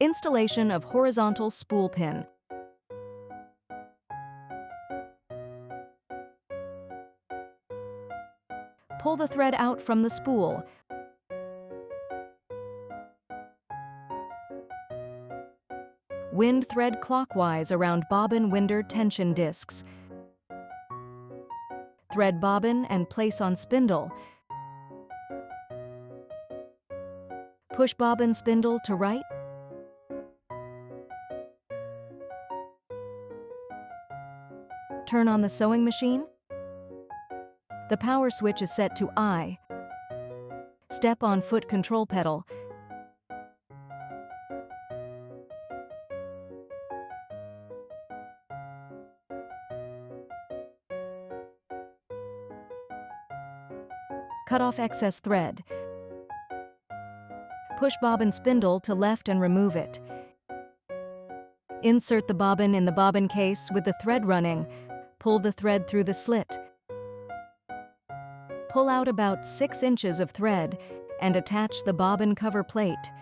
Installation of horizontal spool pin. Pull the thread out from the spool. Wind thread clockwise around bobbin winder tension discs. Thread bobbin and place on spindle. Push bobbin spindle to right. Turn on the sewing machine. The power switch is set to I. Step on foot control pedal. Cut off excess thread. Push bobbin spindle to left and remove it. Insert the bobbin in the bobbin case with the thread running. Pull the thread through the slit. Pull out about 6 inches of thread and attach the bobbin cover plate.